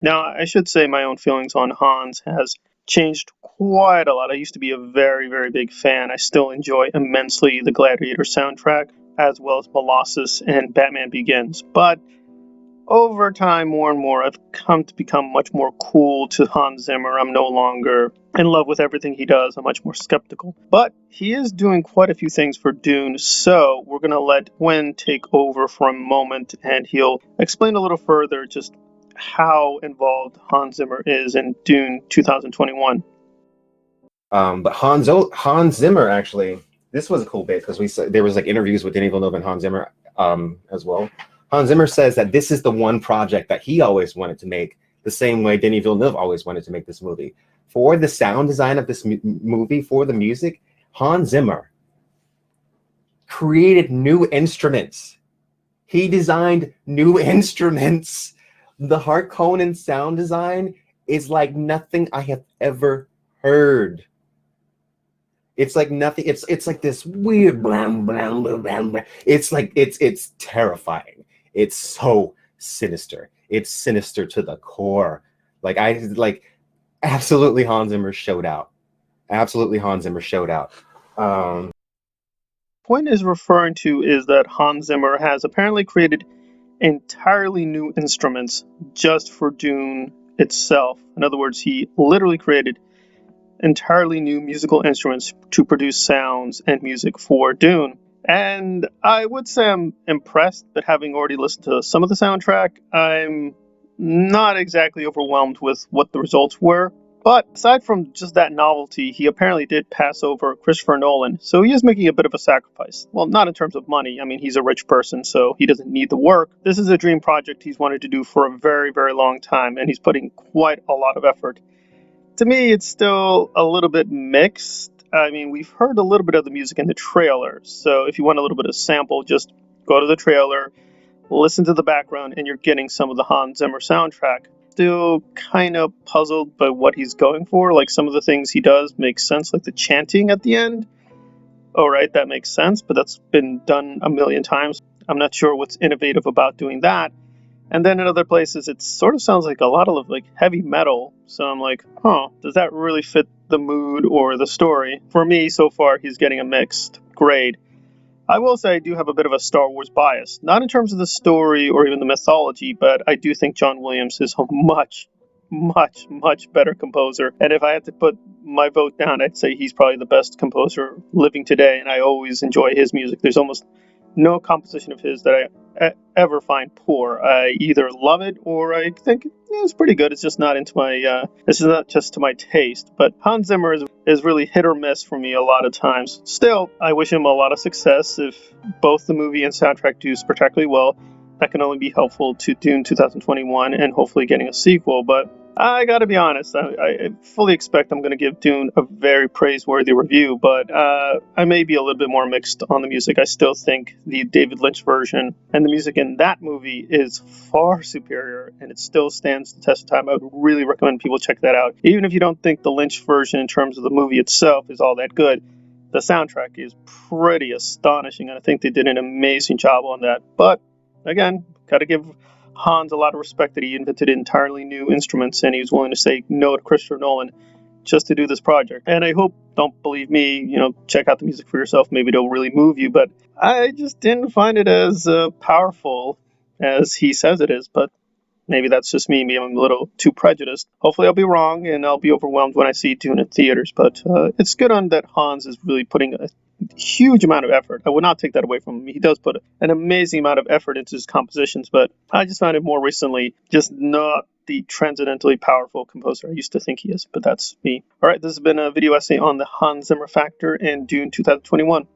Now, I should say my own feelings on Hans has changed quite a lot. I used to be a very, very big fan. I still enjoy immensely the Gladiator soundtrack, as well as Colossus and Batman Begins. But over time, more and more, I've come to become much more cool to Hans Zimmer. I'm no longer in love with everything he does. I'm much more skeptical. But he is doing quite a few things for Dune, so we're going to let Gwen take over for a moment and he'll explain a little further just how involved Hans Zimmer is in Dune 2021. But Hans Zimmer actually, this was a cool bit because there was like interviews with Denis Villeneuve and Hans Zimmer as well. Hans Zimmer says that this is the one project that he always wanted to make, the same way Denis Villeneuve always wanted to make this movie. For the sound design of this movie, for the music, Hans Zimmer created new instruments. He designed new instruments. The Harkonnen sound design is like nothing I have ever heard. It's like nothing. It's like this weird. It's like it's terrifying. It's so sinister. It's sinister to the core. Absolutely Hans Zimmer showed out. Absolutely Hans Zimmer showed out. Point is referring to is that Hans Zimmer has apparently created entirely new instruments just for Dune itself. In other words, he literally created entirely new musical instruments to produce sounds and music for Dune. And I would say I'm impressed, but having already listened to some of the soundtrack, I'm not exactly overwhelmed with what the results were. But aside from just that novelty, he apparently did pass over Christopher Nolan, so he is making a bit of a sacrifice. Well, not in terms of money. I mean, he's a rich person, so he doesn't need the work. This is a dream project he's wanted to do for a very, very long time, and he's putting quite a lot of effort. To me, it's still a little bit mixed. I mean, we've heard a little bit of the music in the trailer, so if you want a little bit of sample, just go to the trailer, listen to the background, and you're getting some of the Hans Zimmer soundtrack. Still kind of puzzled by what he's going for. Like, some of the things he does make sense, like the chanting at the end. All right, that makes sense, but that's been done a million times. I'm not sure what's innovative about doing that. And then in other places, it sort of sounds like a lot of like heavy metal. So I'm like, does that really fit the mood or the story? For me, so far, he's getting a mixed grade. I will say I do have a bit of a Star Wars bias, not in terms of the story or even the mythology, but I do think John Williams is a much, much, much better composer. And if I had to put my vote down, I'd say he's probably the best composer living today, and I always enjoy his music. There's almost no composition of his that I ever find poor. I either love it or I think it's pretty good. It's just not into my. This is not just to my taste. But Hans Zimmer is really hit or miss for me a lot of times. Still, I wish him a lot of success. If both the movie and soundtrack do spectacularly well, that can only be helpful to Dune 2021 and hopefully getting a sequel. But I gotta be honest, I fully expect I'm gonna give Dune a very praiseworthy review, but I may be a little bit more mixed on the music. I still think the David Lynch version and the music in that movie is far superior, and it still stands the test of time. I would really recommend people check that out. Even if you don't think the Lynch version in terms of the movie itself is all that good, the soundtrack is pretty astonishing, and I think they did an amazing job on that. But again, gotta give Hans a lot of respect that he invented entirely new instruments and he was willing to say no to Christopher Nolan just to do this project. And I hope, don't believe me, check out the music for yourself. Maybe it'll really move you, but I just didn't find it as powerful as he says it is. But maybe that's just me. Maybe I'm a little too prejudiced. Hopefully I'll be wrong and I'll be overwhelmed when I see Dune in theaters. But it's good on that Hans is really putting a huge amount of effort. I would not take that away from him. He does put an amazing amount of effort into his compositions, but I just found him more recently just not the transcendently powerful composer I used to think he is, but that's me. All right, this has been a video essay on the Hans Zimmer factor in Dune 2021.